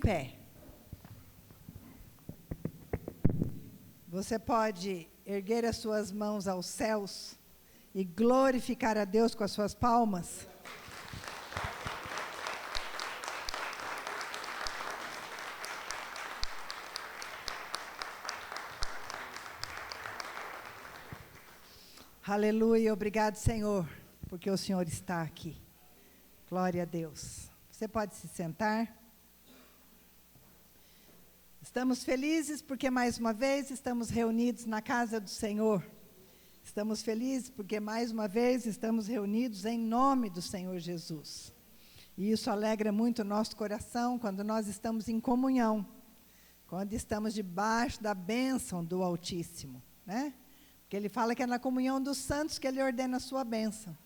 pé. Você pode erguer as suas mãos aos céus e glorificar a Deus com as suas palmas? Aleluia, obrigado, Senhor, porque o Senhor está aqui. Glória a Deus. Você pode se sentar. Estamos felizes porque mais uma vez estamos reunidos na casa do Senhor. Estamos felizes porque mais uma vez estamos reunidos em nome do Senhor Jesus. E isso alegra muito o nosso coração quando nós estamos em comunhão, quando estamos debaixo da bênção do Altíssimo, né? Porque Ele fala que é na comunhão dos santos que Ele ordena a sua bênção.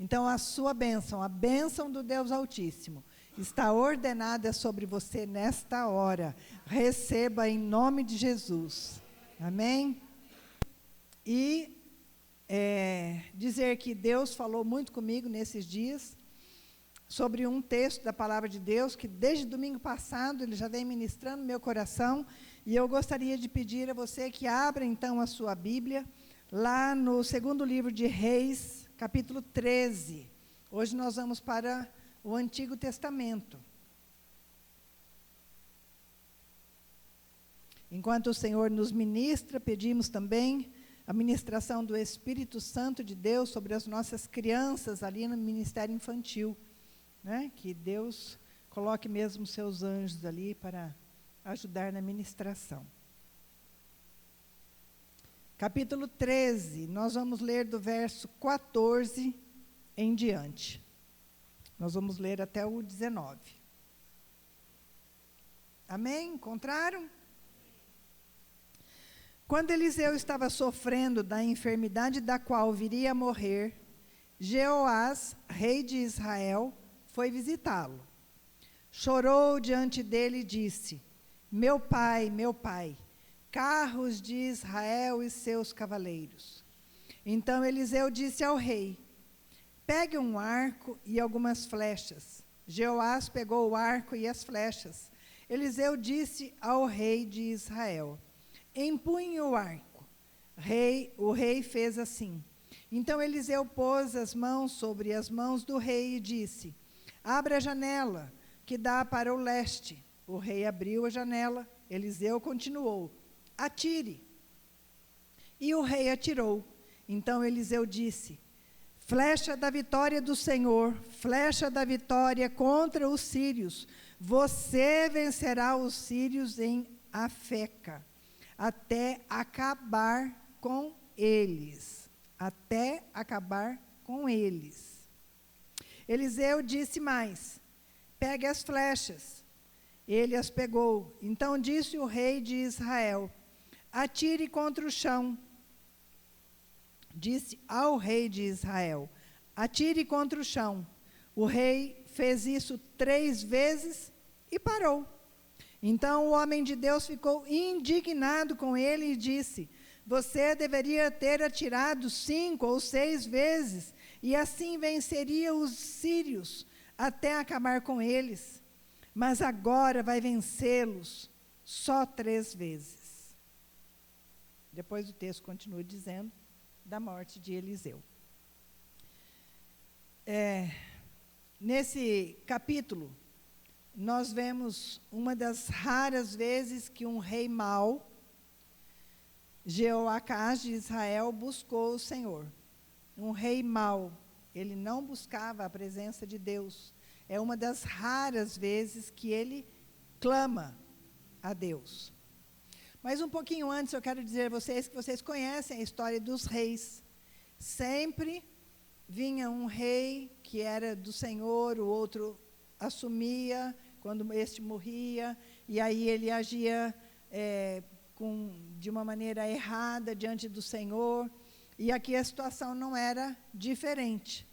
Então a sua bênção, a bênção do Deus Altíssimo, está ordenada sobre você nesta hora. Receba em nome de Jesus. Amém? E dizer que Deus falou muito comigo nesses dias sobre um texto da palavra de Deus que desde domingo passado Ele já vem ministrando no meu coração, e eu gostaria de pedir a você que abra então a sua Bíblia lá no segundo livro de Reis, capítulo 13. Hoje nós vamos para o Antigo Testamento. Enquanto o Senhor nos ministra, pedimos também a ministração do Espírito Santo de Deus sobre as nossas crianças ali no ministério infantil, né? Que Deus coloque mesmo seus anjos ali para ajudar na ministração. Capítulo 13, nós vamos ler do verso 14 em diante. Nós vamos ler até o 19. Amém? Encontraram? Quando Eliseu estava sofrendo da enfermidade da qual viria a morrer, Jeoás, rei de Israel, foi visitá-lo. Chorou diante dele e disse: meu pai, carros de Israel e seus cavaleiros. Então Eliseu disse ao rei: pegue um arco e algumas flechas. Jeoás pegou o arco e as flechas. Eliseu disse ao rei de Israel: empunhe o arco. O rei fez assim. Então Eliseu pôs as mãos sobre as mãos do rei e disse: abra a janela que dá para o leste. O rei abriu a janela. Eliseu continuou: atire. E o rei atirou. Então Eliseu disse: flecha da vitória do Senhor, flecha da vitória contra os sírios. Você vencerá os sírios em Afeca, até acabar com eles. Até acabar com eles. Eliseu disse mais: pegue as flechas. Ele as pegou. Então disse o rei de Israel: atire contra o chão. Disse ao rei de Israel: atire contra o chão. O rei fez isso 3 vezes e parou. Então o homem de Deus ficou indignado com ele e disse: você deveria ter atirado 5 ou 6 vezes, e assim venceria os sírios até acabar com eles. Mas agora vai vencê-los só 3 vezes. Depois o texto continua dizendo da morte de Eliseu. Nesse capítulo, nós vemos uma das raras vezes que um rei mau, Jeoacás de Israel, buscou o Senhor. Um rei mau, ele não buscava a presença de Deus. É uma das raras vezes que ele clama a Deus. Mas um pouquinho antes eu quero dizer a vocês que vocês conhecem a história dos reis. Sempre vinha um rei que era do Senhor, o outro assumia quando este morria, e aí ele agia de uma maneira errada diante do Senhor. E aqui a situação não era diferente,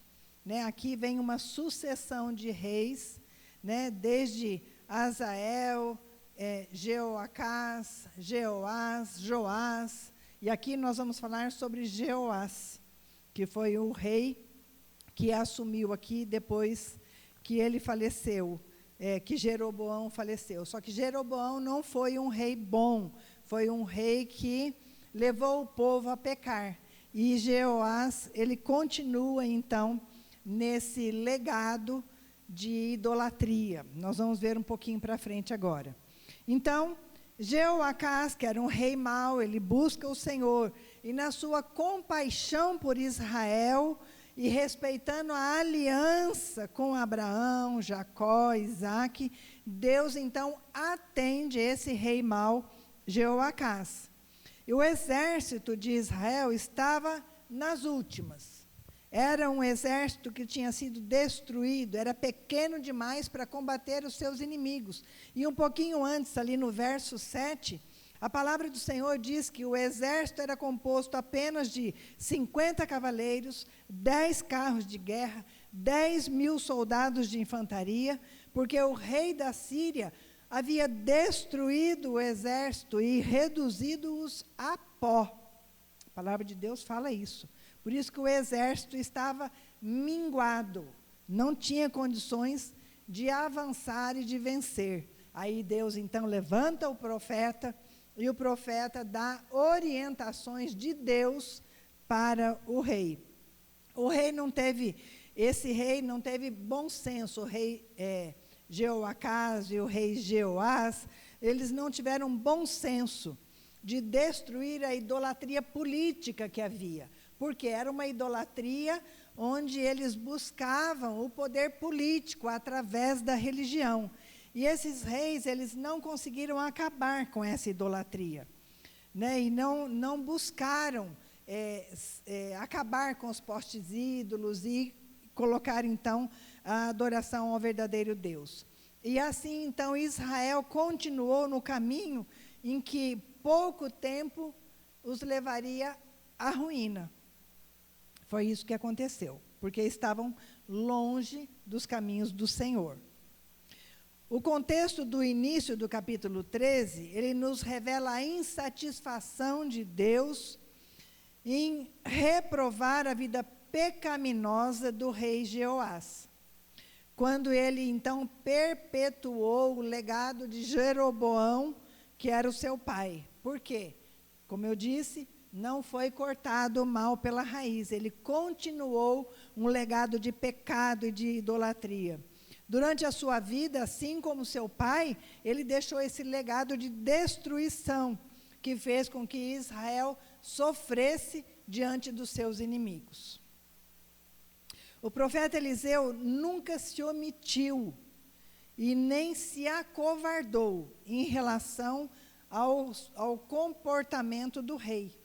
né? Aqui vem uma sucessão de reis, né? Desde Azael, Jeoacás, Jeoás, Joás, e aqui nós vamos falar sobre Jeoás, que foi o rei que assumiu aqui depois que ele faleceu, que Jeroboão faleceu. Só que Jeroboão não foi um rei bom, foi um rei que levou o povo a pecar. E Jeoás, ele continua, então, nesse legado de idolatria. Nós vamos ver um pouquinho para frente agora. Então, Jeoacás, que era um rei mau, ele busca o Senhor, e na sua compaixão por Israel, e respeitando a aliança com Abraão, Jacó, Isaque, Deus então atende esse rei mau, Jeoacás. E o exército de Israel estava nas últimas. Era um exército que tinha sido destruído, era pequeno demais para combater os seus inimigos. E um pouquinho antes, ali no verso 7, a palavra do Senhor diz que o exército era composto apenas de 50 cavaleiros, 10 carros de guerra, 10.000 soldados de infantaria, porque o rei da Síria havia destruído o exército e reduzido-os a pó. A palavra de Deus fala isso. Por isso que o exército estava minguado, não tinha condições de avançar e de vencer. Aí Deus então levanta o profeta, e o profeta dá orientações de Deus para o rei. Esse rei não teve bom senso, o rei Jeoacás e o rei Jeoás, eles não tiveram bom senso de destruir a idolatria política que havia, porque era uma idolatria onde eles buscavam o poder político através da religião. E esses reis, eles não conseguiram acabar com essa idolatria, né? E não buscaram acabar com os postes ídolos e colocar, então, a adoração ao verdadeiro Deus. E assim, então, Israel continuou no caminho em que pouco tempo os levaria à ruína. Foi isso que aconteceu, porque estavam longe dos caminhos do Senhor. O contexto do início do capítulo 13, ele nos revela a insatisfação de Deus em reprovar a vida pecaminosa do rei Jeoás, quando ele então perpetuou o legado de Jeroboão, que era o seu pai. Por quê? Como eu disse, não foi cortado o mal pela raiz, ele continuou um legado de pecado e de idolatria. Durante a sua vida, assim como seu pai, ele deixou esse legado de destruição, que fez com que Israel sofresse diante dos seus inimigos. O profeta Eliseu nunca se omitiu e nem se acovardou em relação ao comportamento do rei.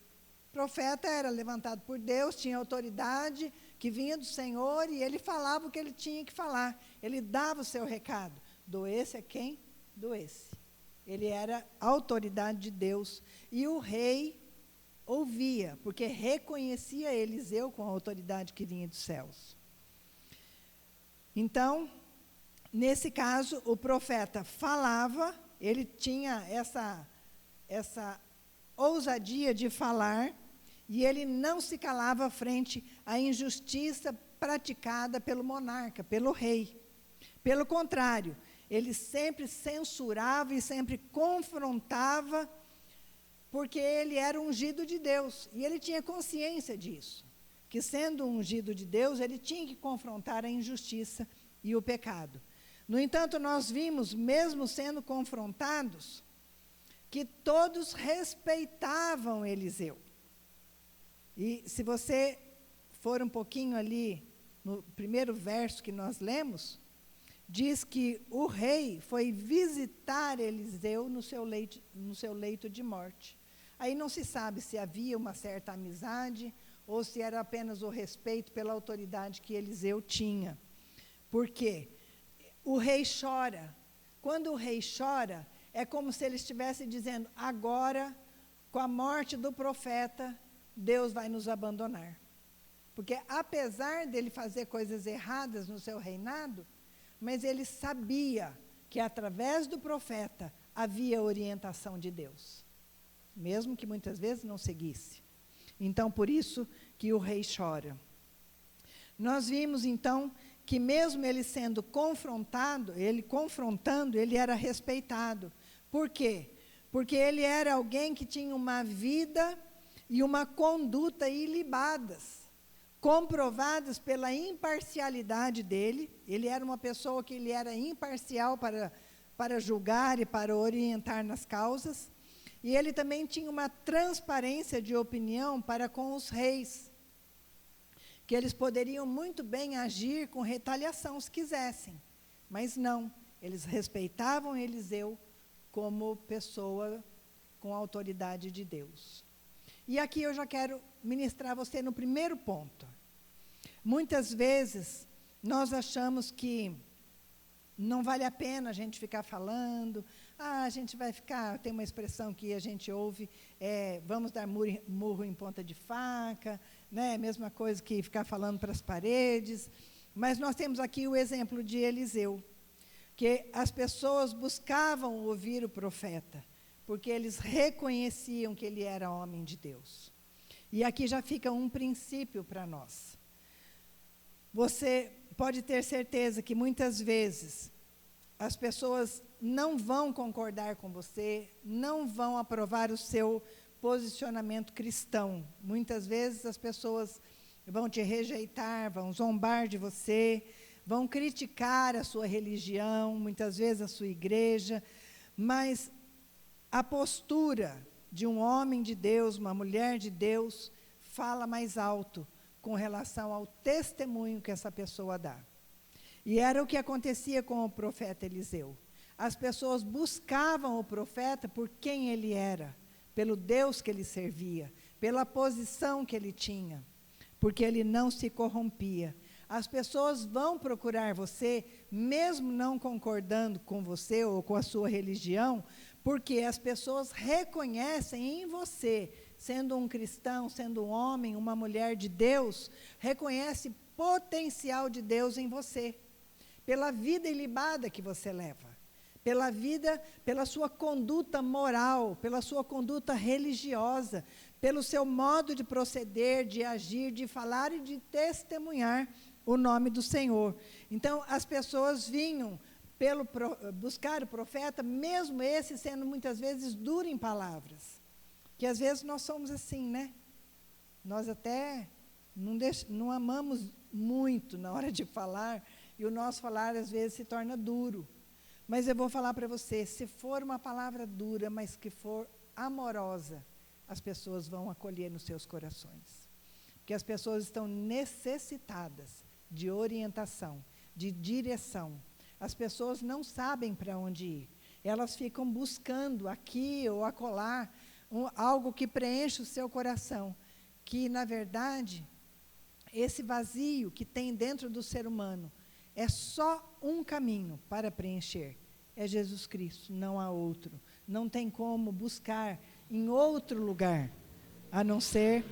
O profeta era levantado por Deus, tinha autoridade que vinha do Senhor, e ele falava o que ele tinha que falar. Ele dava o seu recado. Doesse a quem? Doesse. Ele era a autoridade de Deus. E o rei ouvia, porque reconhecia Eliseu com a autoridade que vinha dos céus. Então, nesse caso, o profeta falava, ele tinha essa ousadia de falar, e ele não se calava frente à injustiça praticada pelo monarca, pelo rei. Pelo contrário, ele sempre censurava e sempre confrontava, porque ele era ungido de Deus, e ele tinha consciência disso, que sendo ungido de Deus, ele tinha que confrontar a injustiça e o pecado. No entanto, nós vimos, mesmo sendo confrontados, que todos respeitavam Eliseu. E se você for um pouquinho ali, no primeiro verso que nós lemos, diz que o rei foi visitar Eliseu no seu leito de morte. Aí não se sabe se havia uma certa amizade, ou se era apenas o respeito pela autoridade que Eliseu tinha. Por quê? O rei chora. Quando o rei chora, é como se ele estivesse dizendo: agora, com a morte do profeta, Deus vai nos abandonar. Porque apesar dele fazer coisas erradas no seu reinado, mas ele sabia que através do profeta havia orientação de Deus, mesmo que muitas vezes não seguisse. Então, por isso que o rei chora. Nós vimos, então, que mesmo ele sendo confrontando, ele era respeitado. Por quê? Porque ele era alguém que tinha uma vida e uma conduta ilibadas, comprovadas pela imparcialidade dele. Ele era uma pessoa que ele era imparcial para julgar e para orientar nas causas. E ele também tinha uma transparência de opinião para com os reis, que eles poderiam muito bem agir com retaliação se quisessem, mas não, eles respeitavam Eliseu como pessoa com a autoridade de Deus. E aqui eu já quero ministrar a você no primeiro ponto. Muitas vezes nós achamos que não vale a pena a gente ficar falando, a gente vai ficar, tem uma expressão que a gente ouve, vamos dar murro em ponta de faca, né? Mesma coisa que ficar falando para as paredes. Mas nós temos aqui o exemplo de Eliseu, que as pessoas buscavam ouvir o profeta, porque eles reconheciam que ele era homem de Deus. E aqui já fica um princípio para nós. Você pode ter certeza que muitas vezes as pessoas não vão concordar com você, não vão aprovar o seu posicionamento cristão. Muitas vezes as pessoas vão te rejeitar, vão zombar de você, vão criticar a sua religião, muitas vezes a sua igreja, mas a postura de um homem de Deus, uma mulher de Deus, fala mais alto com relação ao testemunho que essa pessoa dá. E era o que acontecia com o profeta Eliseu. As pessoas buscavam o profeta por quem ele era, pelo Deus que ele servia, pela posição que ele tinha, porque ele não se corrompia. As pessoas vão procurar você, mesmo não concordando com você ou com a sua religião, porque as pessoas reconhecem em você, sendo um cristão, sendo um homem, uma mulher de Deus, reconhece potencial de Deus em você, pela vida ilibada que você leva, pela vida, pela sua conduta moral, pela sua conduta religiosa, pelo seu modo de proceder, de agir, de falar e de testemunhar o nome do Senhor. Então, as pessoas vinham buscar o profeta, mesmo esse sendo muitas vezes duro em palavras, que às vezes nós somos assim, né? Nós até não amamos muito na hora de falar, e o nosso falar às vezes se torna duro. Mas eu vou falar para você, se for uma palavra dura, mas que for amorosa, as pessoas vão acolher nos seus corações. Porque as pessoas estão necessitadas de orientação, de direção. As pessoas não sabem para onde ir. Elas ficam buscando aqui ou acolá algo que preenche o seu coração, que, na verdade, esse vazio que tem dentro do ser humano é só um caminho para preencher. É Jesus Cristo, não há outro. Não tem como buscar em outro lugar, a não ser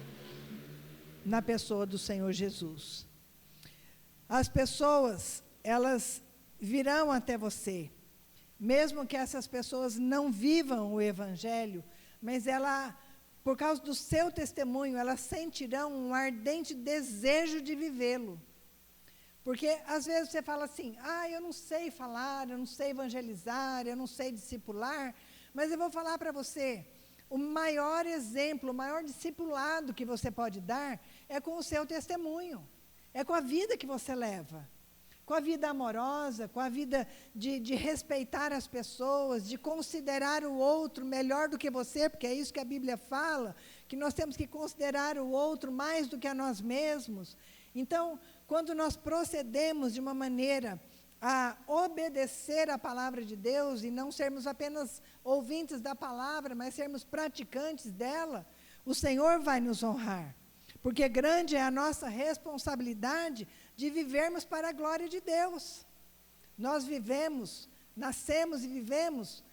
na pessoa do Senhor Jesus. As pessoas, elas virão até você, mesmo que essas pessoas não vivam o Evangelho, mas por causa do seu testemunho, elas sentirão um ardente desejo de vivê-lo. Porque às vezes você fala assim, eu não sei falar, eu não sei evangelizar, eu não sei discipular, mas eu vou falar para você, o maior exemplo, o maior discipulado que você pode dar é com o seu testemunho, é com a vida que você leva, com a vida amorosa, com a vida de respeitar as pessoas, de considerar o outro melhor do que você, porque é isso que a Bíblia fala, que nós temos que considerar o outro mais do que a nós mesmos. Então, quando nós procedemos de uma maneira a obedecer a palavra de Deus e não sermos apenas ouvintes da palavra, mas sermos praticantes dela, o Senhor vai nos honrar. Porque grande é a nossa responsabilidade de vivermos para a glória de Deus. Nós nascemos e vivemos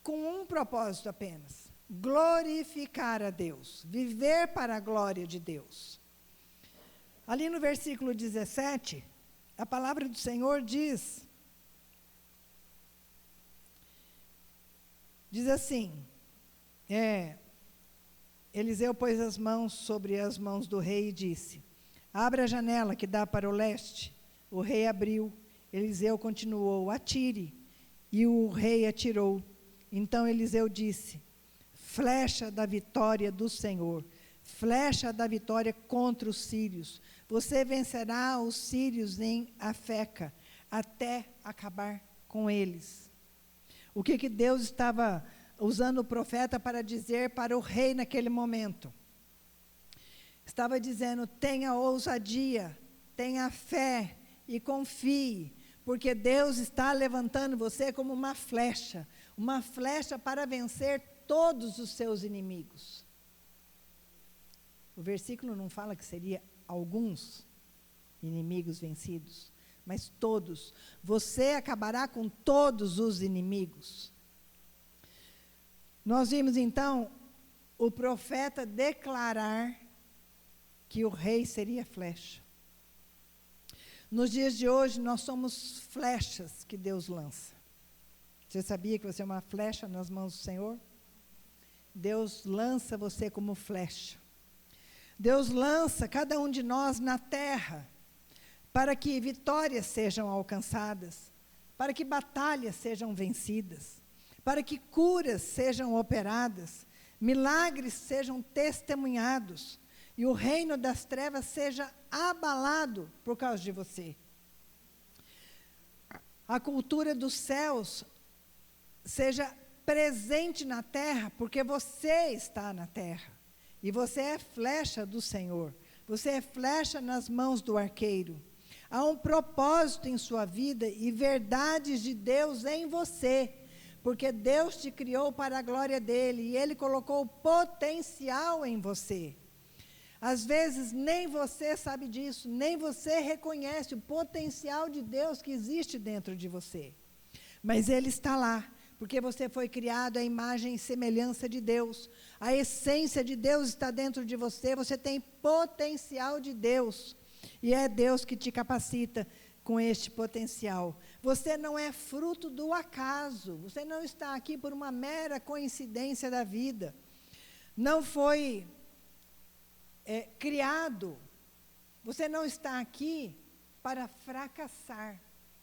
com um propósito apenas: glorificar a Deus, viver para a glória de Deus. Ali no versículo 17, a palavra do Senhor diz assim, Eliseu pôs as mãos sobre as mãos do rei e disse: abra a janela que dá para o leste, O rei abriu. Eliseu continuou: atire. E o rei atirou. Então Eliseu disse: flecha da vitória do Senhor, flecha da vitória contra os sírios. Você vencerá os sírios em Afeca, até acabar com eles. O que Deus estava usando o profeta para dizer para o rei naquele momento? Estava dizendo: tenha ousadia, tenha fé e confie, porque Deus está levantando você como uma flecha para vencer todos os seus inimigos. O versículo não fala que seria alguns inimigos vencidos, mas todos. Você acabará com todos os inimigos. Nós vimos então o profeta declarar que o rei seria flecha. Nos dias de hoje, nós somos flechas que Deus lança. Você sabia que você é uma flecha nas mãos do Senhor? Deus lança você como flecha. Deus lança cada um de nós na terra para que vitórias sejam alcançadas, para que batalhas sejam vencidas, para que curas sejam operadas, milagres sejam testemunhados e o reino das trevas seja abalado por causa de você. A cultura dos céus seja presente na terra, porque você está na terra. E você é flecha do Senhor. Você é flecha nas mãos do arqueiro. Há um propósito em sua vida e verdades de Deus em você. Porque Deus te criou para a glória dele. E ele colocou potencial em você. Às vezes nem você sabe disso, nem você reconhece o potencial de Deus que existe dentro de você. Mas ele está lá. Porque você foi criado à imagem e semelhança de Deus. A essência de Deus está dentro de você. Você tem potencial de Deus. E é Deus que te capacita com este potencial. Você não é fruto do acaso. Você não está aqui por uma mera coincidência da vida. Não foi criado. Você não está aqui para fracassar,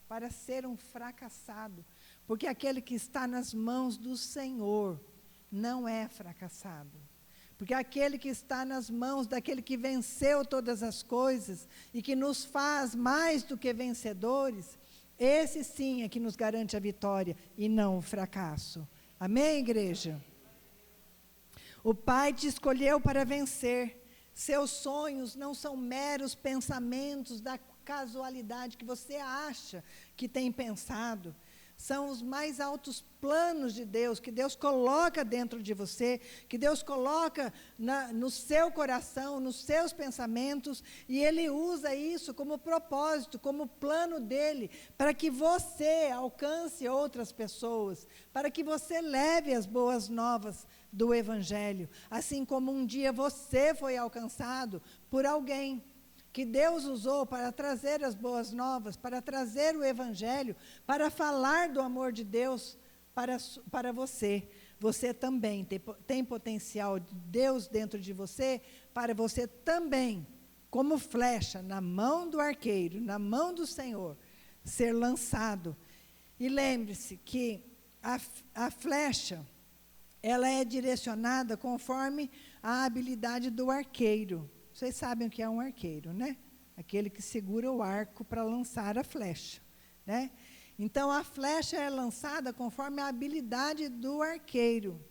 para ser um fracassado. Porque aquele que está nas mãos do Senhor não é fracassado. Porque aquele que está nas mãos daquele que venceu todas as coisas e que nos faz mais do que vencedores, esse sim é que nos garante a vitória e não o fracasso. Amém, igreja? O Pai te escolheu para vencer. Seus sonhos não são meros pensamentos da casualidade que você acha que tem pensado. São os mais altos planos de Deus, que Deus coloca dentro de você, que Deus coloca no seu coração, nos seus pensamentos, e Ele usa isso como propósito, como plano dEle, para que você alcance outras pessoas, para que você leve as boas novas do Evangelho, assim como um dia você foi alcançado por alguém, que Deus usou para trazer as boas novas, para trazer o Evangelho, para falar do amor de Deus para você. Você também tem potencial de Deus dentro de você, para você também, como flecha na mão do arqueiro, na mão do Senhor, ser lançado. E lembre-se que a flecha, ela é direcionada conforme a habilidade do arqueiro. Vocês sabem o que é um arqueiro, né? Aquele que segura o arco para lançar a flecha, né? Então, a flecha é lançada conforme a habilidade do arqueiro.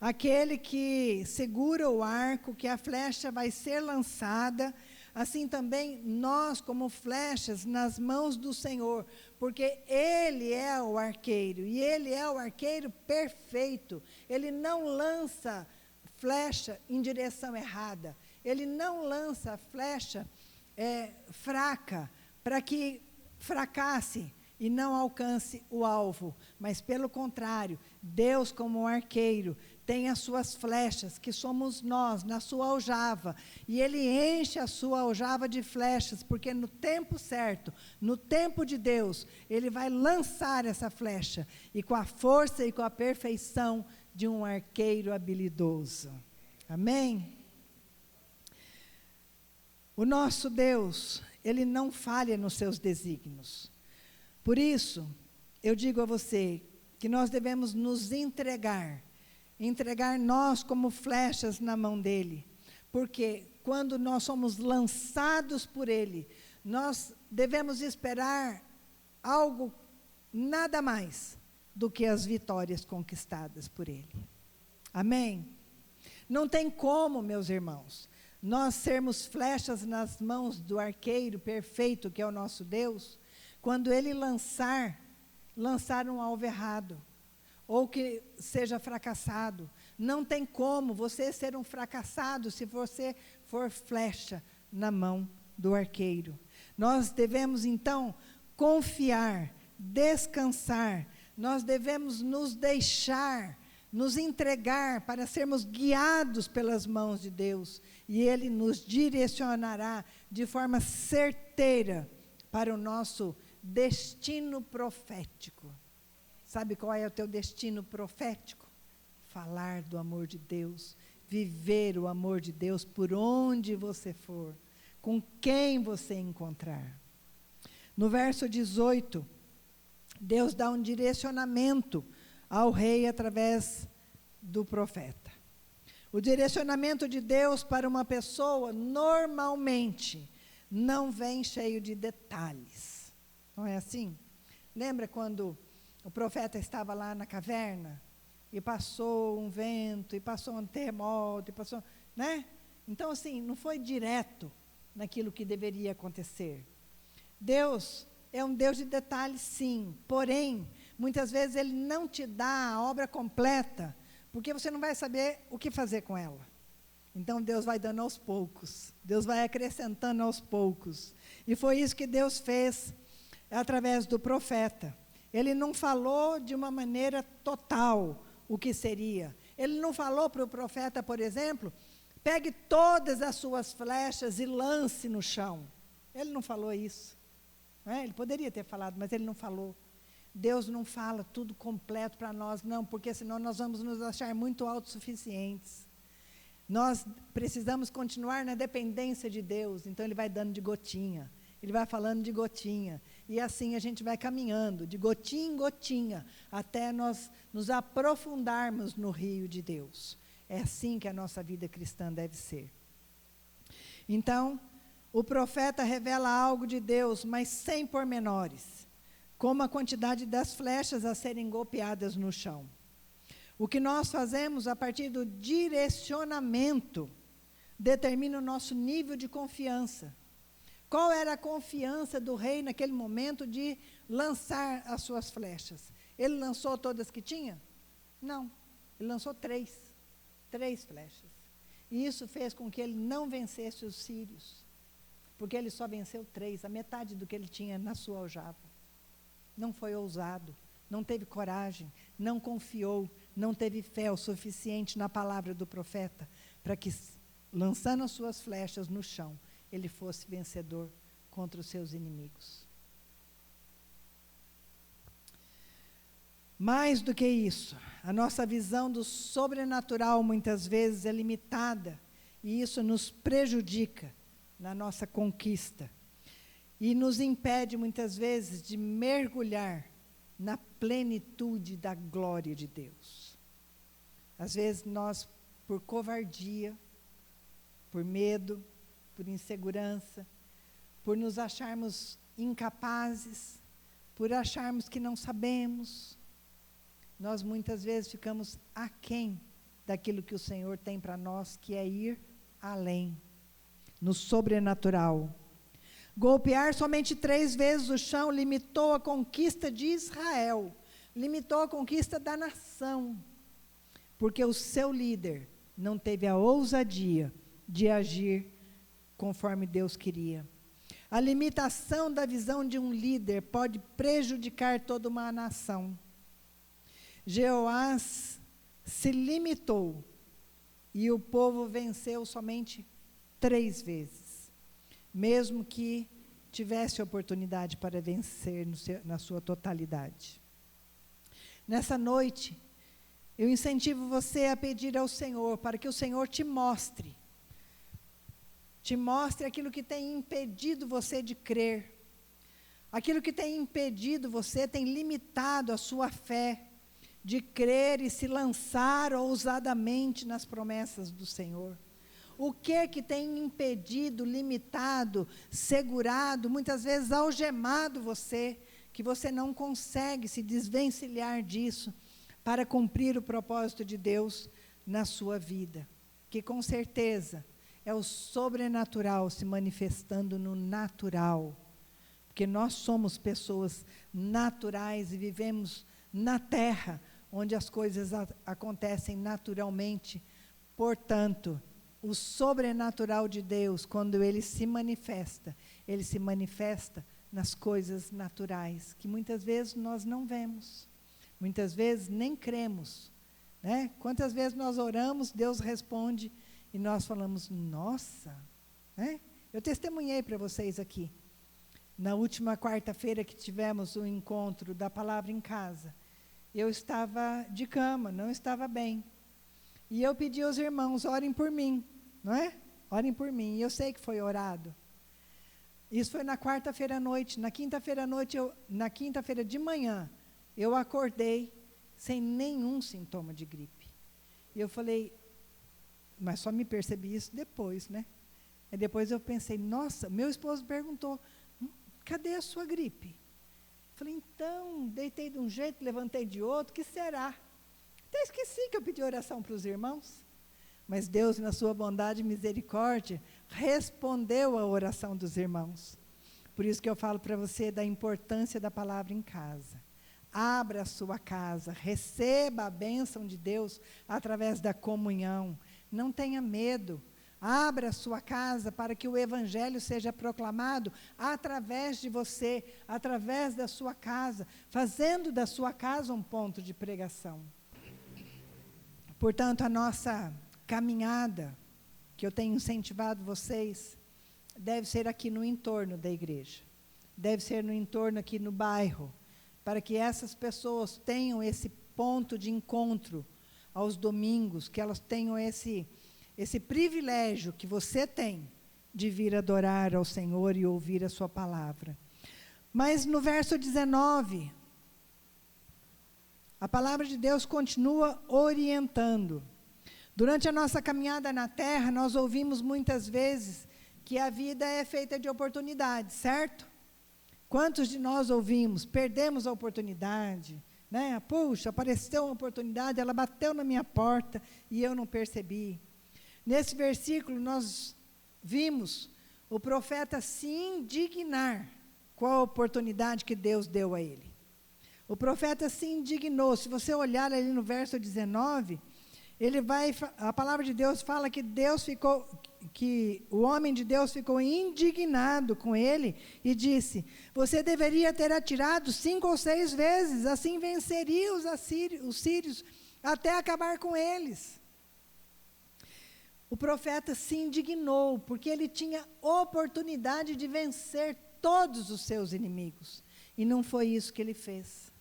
Aquele que segura o arco, que a flecha vai ser lançada, assim também nós, como flechas, nas mãos do Senhor, porque Ele é o arqueiro, e Ele é o arqueiro perfeito. Ele não lança flecha em direção errada. Ele não lança flecha fraca, para que fracasse e não alcance o alvo. Mas, pelo contrário, Deus, como um arqueiro, tem as suas flechas, que somos nós, na sua aljava. E Ele enche a sua aljava de flechas, porque no tempo certo, no tempo de Deus, Ele vai lançar essa flecha, e com a força e com a perfeição de um arqueiro habilidoso. Amém? O nosso Deus, Ele não falha nos seus desígnios. Por isso, eu digo a você que nós devemos nos entregar nós como flechas na mão dele, porque quando nós somos lançados por ele, nós devemos esperar algo nada mais do que as vitórias conquistadas por ele. Amém? Não tem como, meus irmãos, nós sermos flechas nas mãos do arqueiro perfeito, que é o nosso Deus, quando ele lançar um alvo errado, ou que seja fracassado. Não tem como você ser um fracassado se você for flecha na mão do arqueiro. Nós devemos, então, confiar, descansar, nós devemos nos deixar, nos entregar para sermos guiados pelas mãos de Deus, e Ele nos direcionará de forma certeira para o nosso destino profético. Sabe qual é o teu destino profético? Falar do amor de Deus, viver o amor de Deus por onde você for, com quem você encontrar. No verso 18, Deus dá um direcionamento ao rei através do profeta. O direcionamento de Deus para uma pessoa, normalmente, não vem cheio de detalhes. Não é assim? Lembra quando o profeta estava lá na caverna e passou um vento, e passou um terremoto, e passou, né? Então, assim, não foi direto naquilo que deveria acontecer. Deus é um Deus de detalhes, sim, porém, muitas vezes Ele não te dá a obra completa, porque você não vai saber o que fazer com ela. Então, Deus vai dando aos poucos, Deus vai acrescentando aos poucos. E foi isso que Deus fez através do profeta. Ele não falou de uma maneira total o que seria. Ele não falou para o profeta, por exemplo, pegue todas as suas flechas e lance no chão. Ele não falou isso. Ele poderia ter falado, mas ele não falou. Deus não fala tudo completo para nós, não, porque senão nós vamos nos achar muito autossuficientes. Nós precisamos continuar na dependência de Deus, então Ele vai dando de gotinha. Ele vai falando de gotinha, e assim a gente vai caminhando, de gotinha em gotinha, até nós nos aprofundarmos no rio de Deus. É assim que a nossa vida cristã deve ser. Então, o profeta revela algo de Deus, mas sem pormenores, como a quantidade das flechas a serem golpeadas no chão. O que nós fazemos a partir do direcionamento determina o nosso nível de confiança. Qual era a confiança do rei naquele momento de lançar as suas flechas? Ele lançou todas que tinha? Não, ele lançou 3 flechas. E isso fez com que ele não vencesse os sírios, porque ele só venceu 3, a metade do que ele tinha na sua aljava. Não foi ousado, não teve coragem, não confiou, não teve fé o suficiente na palavra do profeta, para que, lançando as suas flechas no chão, ele fosse vencedor contra os seus inimigos. Mais do que isso, a nossa visão do sobrenatural muitas vezes é limitada, e isso nos prejudica na nossa conquista, e nos impede muitas vezes de mergulhar na plenitude da glória de Deus. Às vezes nós, por covardia, por medo, por insegurança, por nos acharmos incapazes, por acharmos que não sabemos, nós muitas vezes ficamos aquém daquilo que o Senhor tem para nós, que é ir além, no sobrenatural. Golpear somente 3 vezes o chão limitou a conquista de Israel, limitou a conquista da nação, porque o seu líder não teve a ousadia de agir conforme Deus queria. A limitação da visão de um líder pode prejudicar toda uma nação. Jeoás se limitou e o povo venceu somente 3 vezes, mesmo que tivesse oportunidade para vencer na sua totalidade. Nessa noite, eu incentivo você a pedir ao Senhor, para que o Senhor te mostre te mostre aquilo que tem impedido você de crer. Aquilo que tem impedido você, tem limitado a sua fé de crer e se lançar ousadamente nas promessas do Senhor. O que tem impedido, limitado, segurado, muitas vezes algemado você, que você não consegue se desvencilhar disso para cumprir o propósito de Deus na sua vida? Que com certeza é o sobrenatural se manifestando no natural. Porque nós somos pessoas naturais e vivemos na terra, onde as coisas acontecem naturalmente. Portanto, o sobrenatural de Deus, quando ele se manifesta nas coisas naturais, que muitas vezes nós não vemos, muitas vezes nem cremos, né? Quantas vezes nós oramos, Deus responde, e nós falamos, nossa, né? Eu testemunhei para vocês aqui, na última quarta-feira que tivemos o encontro da palavra em casa, eu estava de cama, não estava bem. E eu pedi aos irmãos, orem por mim, não é? Orem por mim. E eu sei que foi orado. Isso foi na quarta-feira à noite. Na quinta-feira de manhã, eu acordei sem nenhum sintoma de gripe. E eu falei, mas só me percebi isso depois, né? E depois eu pensei, nossa, meu esposo perguntou, cadê a sua gripe? Falei, então, deitei de um jeito, levantei de outro, o que será? Até esqueci que eu pedi oração para os irmãos. Mas Deus, na sua bondade e misericórdia, respondeu a oração dos irmãos. Por isso que eu falo para você da importância da palavra em casa. Abra a sua casa, receba a bênção de Deus através da comunhão. Não tenha medo. Abra a sua casa para que o evangelho seja proclamado através de você, através da sua casa, fazendo da sua casa um ponto de pregação. Portanto, a nossa caminhada, que eu tenho incentivado vocês, deve ser aqui no entorno da igreja, deve ser no entorno aqui no bairro, para que essas pessoas tenham esse ponto de encontro aos domingos, que elas tenham esse privilégio que você tem de vir adorar ao Senhor e ouvir a sua palavra. Mas no verso 19, a palavra de Deus continua orientando. Durante a nossa caminhada na terra, nós ouvimos muitas vezes que a vida é feita de oportunidades, certo? Quantos de nós ouvimos, perdemos a oportunidade, né? Puxa, apareceu uma oportunidade, ela bateu na minha porta e eu não percebi. Nesse versículo, nós vimos o profeta se indignar com a oportunidade que Deus deu a ele. O profeta se indignou. Se você olhar ali no verso 19, a palavra de Deus fala que o homem de Deus ficou indignado com ele e disse, você deveria ter atirado 5 ou 6 vezes, assim venceria os sírios até acabar com eles. O profeta se indignou, porque ele tinha oportunidade de vencer todos os seus inimigos. E não foi isso que ele fez.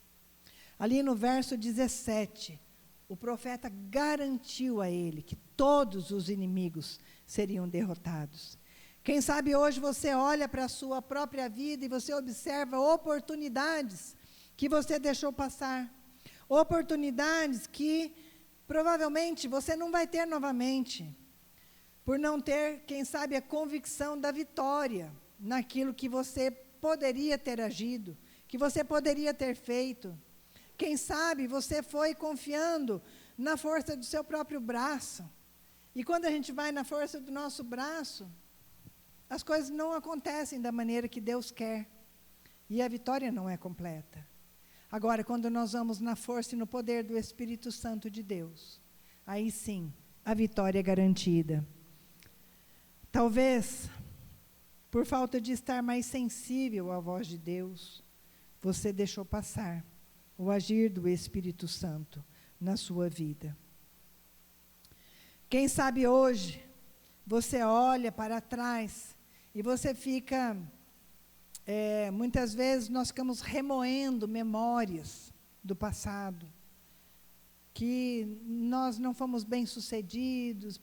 Ali no verso 17, o profeta garantiu a ele que todos os inimigos seriam derrotados. Quem sabe hoje você olha para a sua própria vida e você observa oportunidades que você deixou passar. Oportunidades que provavelmente você não vai ter novamente. Por não ter, quem sabe, a convicção da vitória naquilo que você poderia ter agido, que você poderia ter feito. Quem sabe você foi confiando na força do seu próprio braço. E quando a gente vai na força do nosso braço, as coisas não acontecem da maneira que Deus quer. E a vitória não é completa. Agora, quando nós vamos na força e no poder do Espírito Santo de Deus, aí sim, a vitória é garantida. Talvez, por falta de estar mais sensível à voz de Deus, você deixou passar o agir do Espírito Santo na sua vida. Quem sabe hoje, você olha para trás e você fica, muitas vezes nós ficamos remoendo memórias do passado. que nós não fomos bem-sucedidos,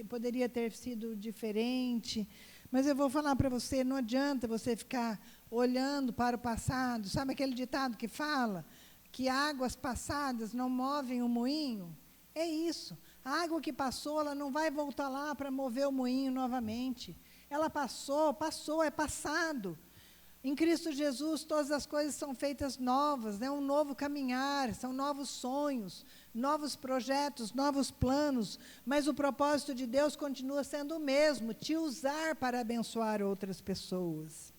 poderia ter sido diferente. Mas eu vou falar para você, não adianta você ficar olhando para o passado. Sabe aquele ditado que fala que águas passadas não movem o moinho? É isso. A água que passou, ela não vai voltar lá para mover o moinho novamente. Ela passou, é passado. Em Cristo Jesus, todas as coisas são feitas novas, um novo caminhar, são novos sonhos, novos projetos, novos planos, mas o propósito de Deus continua sendo o mesmo, te usar para abençoar outras pessoas.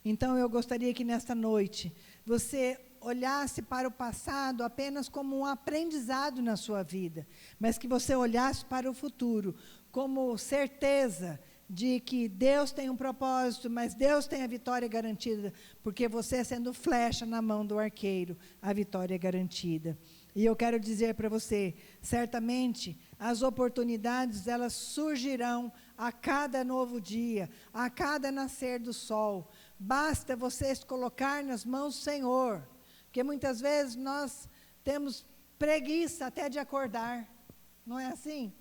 Então, eu gostaria que nesta noite você olhasse para o passado apenas como um aprendizado na sua vida, mas que você olhasse para o futuro como certeza de que Deus tem um propósito, mas Deus tem a vitória garantida, porque você sendo flecha na mão do arqueiro, a vitória é garantida. E eu quero dizer para você, certamente, as oportunidades, elas surgirão a cada novo dia, a cada nascer do sol. Basta você se colocar nas mãos do Senhor, porque muitas vezes nós temos preguiça até de acordar, não é assim?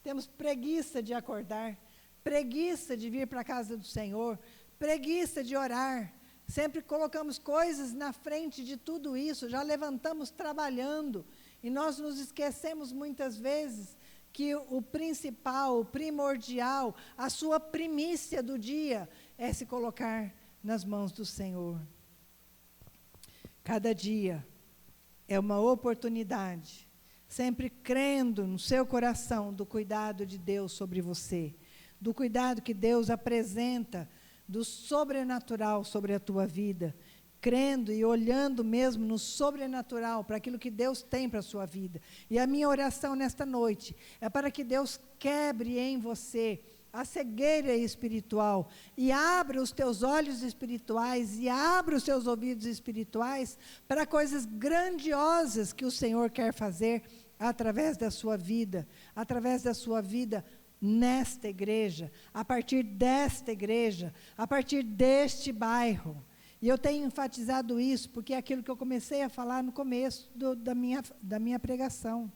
Temos preguiça de acordar, preguiça de vir para a casa do Senhor, preguiça de orar. Sempre colocamos coisas na frente de tudo isso, já levantamos trabalhando, e nós nos esquecemos muitas vezes que o principal, o primordial, a sua primícia do dia é se colocar nas mãos do Senhor. Cada dia é uma oportunidade, sempre crendo no seu coração do cuidado de Deus sobre você, do cuidado que Deus apresenta, do sobrenatural sobre a tua vida, crendo e olhando mesmo no sobrenatural, para aquilo que Deus tem para a sua vida. E a minha oração nesta noite é para que Deus quebre em você a cegueira espiritual e abra os teus olhos espirituais e abra os teus ouvidos espirituais para coisas grandiosas que o Senhor quer fazer através da sua vida nesta igreja, a partir desta igreja, a partir deste bairro. E eu tenho enfatizado isso, porque é aquilo que eu comecei a falar no começo da minha pregação.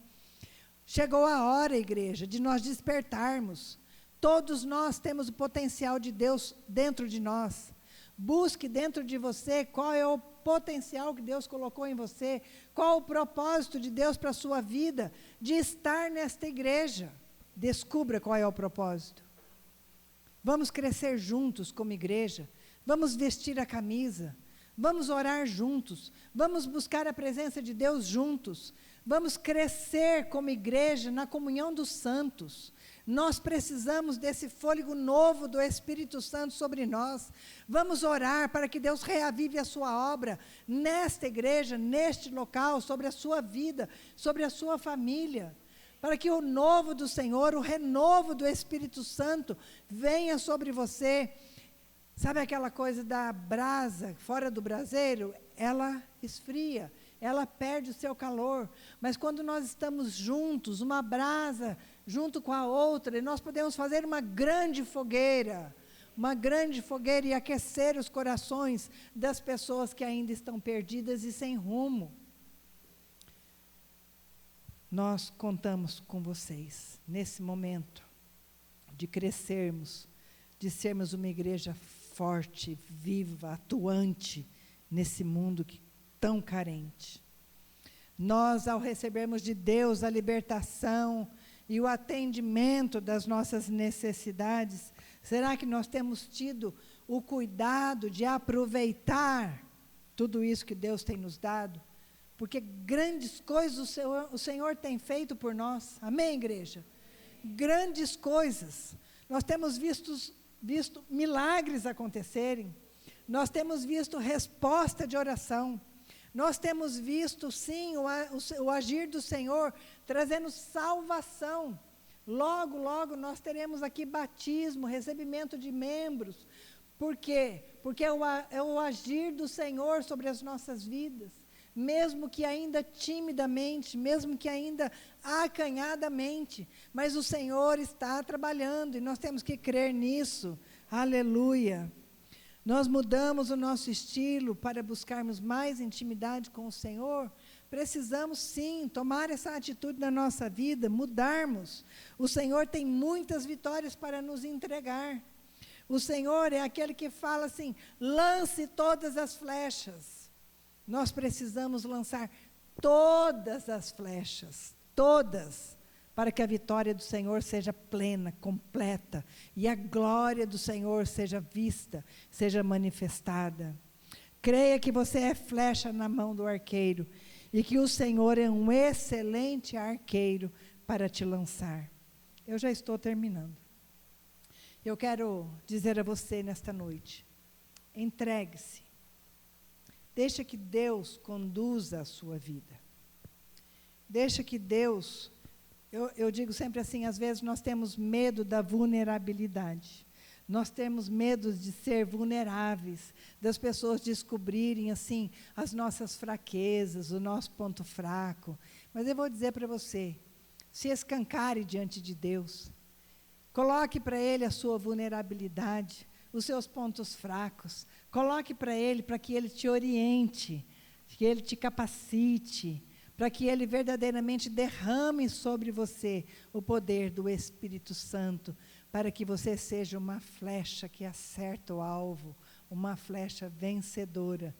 Chegou a hora, igreja, de nós despertarmos. Todos nós temos o potencial de Deus dentro de nós. Busque dentro de você qual é o potencial que Deus colocou em você, qual o propósito de Deus para a sua vida, de estar nesta igreja. Descubra qual é o propósito. Vamos crescer juntos como igreja, vamos vestir a camisa, vamos orar juntos, vamos buscar a presença de Deus juntos, vamos crescer como igreja na comunhão dos santos. Nós precisamos desse fôlego novo do Espírito Santo sobre nós. Vamos orar para que Deus reavive a sua obra nesta igreja, neste local, sobre a sua vida, sobre a sua família, para que o novo do Senhor, o renovo do Espírito Santo venha sobre você. Sabe aquela coisa da brasa fora do braseiro? Ela esfria, ela perde o seu calor. Mas quando nós estamos juntos, uma brasa junto com a outra, e nós podemos fazer uma grande fogueira e aquecer os corações das pessoas que ainda estão perdidas e sem rumo. Nós contamos com vocês nesse momento de crescermos, de sermos uma igreja forte, viva, atuante nesse mundo tão carente. Nós, ao recebermos de Deus a libertação e o atendimento das nossas necessidades, será que nós temos tido o cuidado de aproveitar tudo isso que Deus tem nos dado? Porque grandes coisas o Senhor tem feito por nós. Amém, igreja? Grandes coisas. Nós temos visto milagres acontecerem. Nós temos visto resposta de oração. Nós temos visto, sim, o agir do Senhor trazendo salvação. Logo, logo nós teremos aqui batismo, recebimento de membros. Por quê? Porque é o agir do Senhor sobre as nossas vidas. Mesmo que ainda timidamente, mesmo que ainda acanhadamente, mas o Senhor está trabalhando e nós temos que crer nisso. Aleluia! Nós mudamos o nosso estilo para buscarmos mais intimidade com o Senhor, precisamos sim tomar essa atitude na nossa vida, mudarmos. O Senhor tem muitas vitórias para nos entregar. O Senhor é aquele que fala assim: lance todas as flechas. Nós precisamos lançar todas as flechas, todas, para que a vitória do Senhor seja plena, completa, e a glória do Senhor seja vista, seja manifestada. Creia que você é flecha na mão do arqueiro, e que o Senhor é um excelente arqueiro para te lançar. Eu já estou terminando. Eu quero dizer a você nesta noite: entregue-se. Deixa que Deus conduza a sua vida. Deixa que Deus... Eu digo sempre assim, às vezes nós temos medo da vulnerabilidade. Nós temos medo de ser vulneráveis, das pessoas descobrirem assim as nossas fraquezas, o nosso ponto fraco. Mas eu vou dizer para você, se escancare diante de Deus. Coloque para Ele a sua vulnerabilidade, os seus pontos fracos. Coloque para Ele, para que Ele te oriente, que Ele te capacite, para que Ele verdadeiramente derrame sobre você o poder do Espírito Santo, para que você seja uma flecha que acerta o alvo, uma flecha vencedora,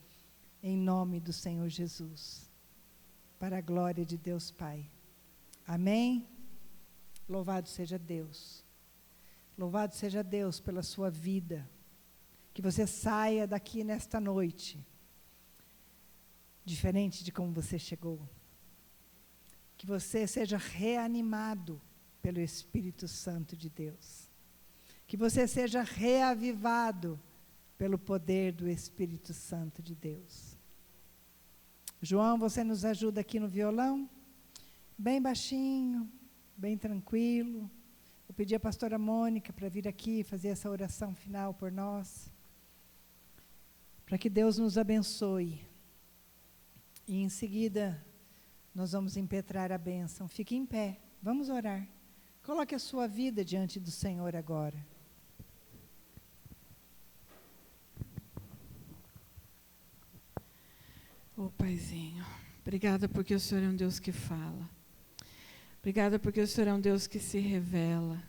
em nome do Senhor Jesus, para a glória de Deus Pai. Amém? Louvado seja Deus. Louvado seja Deus pela sua vida. Que você saia daqui nesta noite diferente de como você chegou. Que você seja reanimado pelo Espírito Santo de Deus. Que você seja reavivado pelo poder do Espírito Santo de Deus. João, você nos ajuda aqui no violão? Bem baixinho, bem tranquilo. Eu pedi a pastora Mônica para vir aqui fazer essa oração final por nós. Para que Deus nos abençoe. E em seguida, nós vamos impetrar a bênção. Fique em pé, vamos orar. Coloque a sua vida diante do Senhor agora. Ô Paizinho, obrigada porque o Senhor é um Deus que fala. Obrigada porque o Senhor é um Deus que se revela.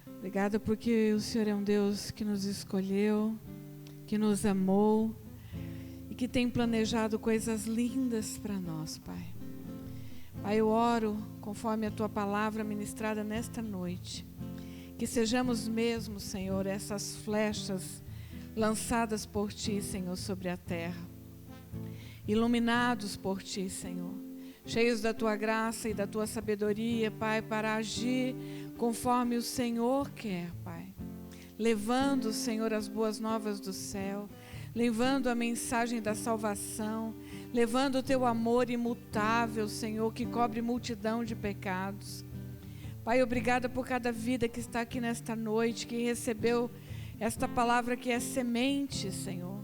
Obrigada porque o Senhor é um Deus que nos escolheu, que nos amou e que tem planejado coisas lindas para nós, Pai. Pai, eu oro conforme a Tua palavra ministrada nesta noite. Que sejamos mesmo, Senhor, essas flechas lançadas por Ti, Senhor, sobre a terra. Iluminados por Ti, Senhor. Cheios da Tua graça e da Tua sabedoria, Pai, para agir conforme o Senhor quer, Pai. Levando, Senhor, as boas novas do céu. Levando a mensagem da salvação. Levando o Teu amor imutável, Senhor, que cobre multidão de pecados. Pai, obrigada por cada vida que está aqui nesta noite, que recebeu esta palavra que é semente, Senhor.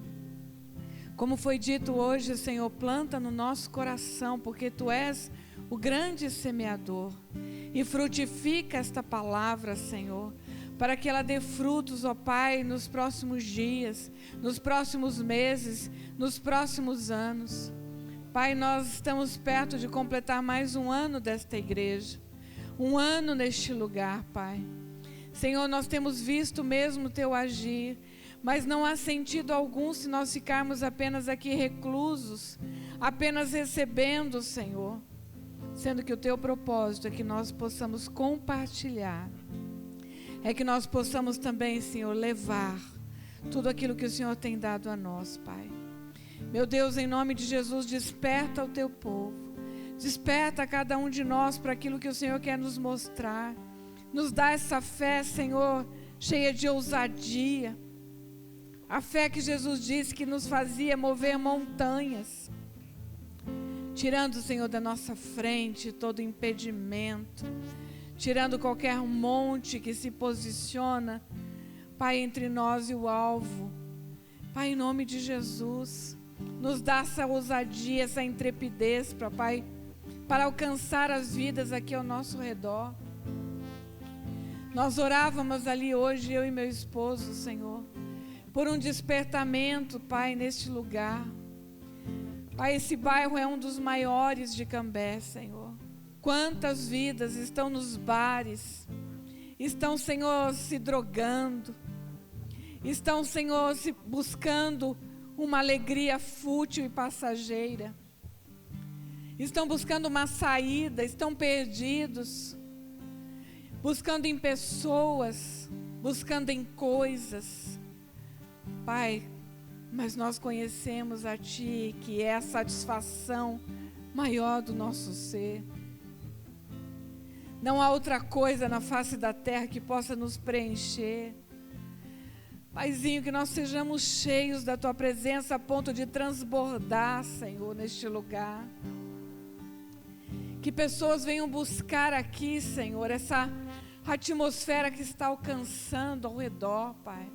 Como foi dito hoje, Senhor, planta no nosso coração, porque Tu és o grande semeador. E frutifica esta palavra, Senhor, para que ela dê frutos, ó Pai, nos próximos dias, nos próximos meses, nos próximos anos. Pai, nós estamos perto de completar mais um ano desta igreja, um ano neste lugar, Pai. Senhor, nós temos visto mesmo o Teu agir, mas não há sentido algum se nós ficarmos apenas aqui reclusos, apenas recebendo, Senhor, sendo que o Teu propósito é que nós possamos compartilhar, é que nós possamos também, Senhor, levar tudo aquilo que o Senhor tem dado a nós, Pai. Meu Deus, em nome de Jesus, desperta o Teu povo, desperta a cada um de nós para aquilo que o Senhor quer nos mostrar, nos dá essa fé, Senhor, cheia de ousadia, a fé que Jesus disse que nos fazia mover montanhas, tirando, Senhor, da nossa frente todo impedimento, tirando qualquer monte que se posiciona, Pai, entre nós e o alvo. Pai, em nome de Jesus, nos dá essa ousadia, essa intrepidez, Pai, para alcançar as vidas aqui ao nosso redor. Nós orávamos ali hoje, eu e meu esposo, Senhor, por um despertamento, Pai, neste lugar. Pai, esse bairro é um dos maiores de Cambé, Senhor. Quantas vidas estão nos bares, estão, Senhor, se drogando, estão, Senhor, se buscando uma alegria fútil e passageira, estão buscando uma saída, estão perdidos, buscando em pessoas, buscando em coisas. Pai, mas nós conhecemos a Ti, que é a satisfação maior do nosso ser. Não há outra coisa na face da terra que possa nos preencher. Paizinho, que nós sejamos cheios da Tua presença a ponto de transbordar, Senhor, neste lugar. Que pessoas venham buscar aqui, Senhor, essa atmosfera que está alcançando ao redor, Pai.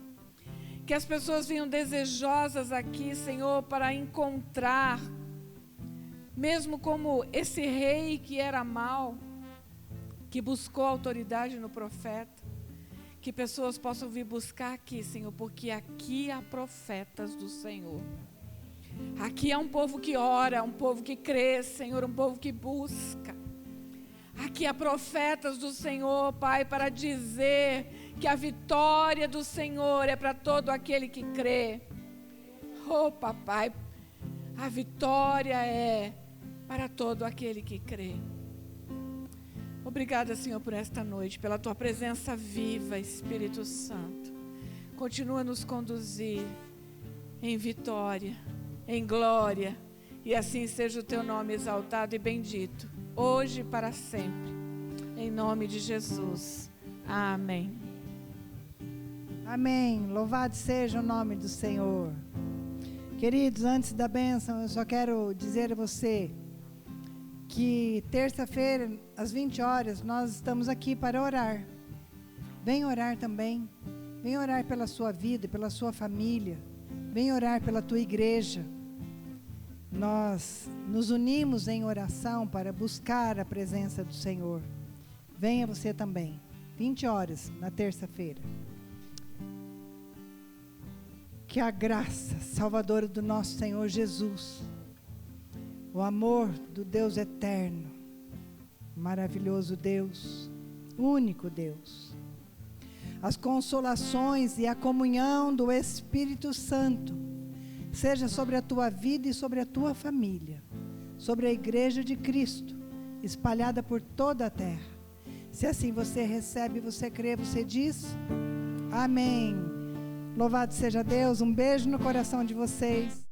Que as pessoas venham desejosas aqui, Senhor, para encontrar, mesmo como esse rei que era mau, que buscou autoridade no profeta, que pessoas possam vir buscar aqui, Senhor, porque aqui há profetas do Senhor. Aqui há um povo que ora, um povo que crê, Senhor, um povo que busca. Aqui há profetas do Senhor, Pai, para dizer que a vitória do Senhor é para todo aquele que crê. Oh, Papai, a vitória é para todo aquele que crê. Obrigada, Senhor, por esta noite, pela Tua presença viva, Espírito Santo. Continua a nos conduzir em vitória, em glória, e assim seja o Teu nome exaltado e bendito, hoje e para sempre. Em nome de Jesus. Amém. Amém. Louvado seja o nome do Senhor. Queridos, antes da bênção, eu só quero dizer a você que terça-feira, às 20 horas, nós estamos aqui para orar. Vem orar também. Vem orar pela sua vida, pela sua família. Vem orar pela tua igreja. Nós nos unimos em oração para buscar a presença do Senhor. Venha você também. 20 horas, na terça-feira. Que a graça salvadora do nosso Senhor Jesus, o amor do Deus eterno, maravilhoso Deus, único Deus, as consolações e a comunhão do Espírito Santo, seja sobre a tua vida e sobre a tua família, sobre a igreja de Cristo, espalhada por toda a terra. Se assim você recebe, você crê, você diz, amém. Louvado seja Deus, um beijo no coração de vocês.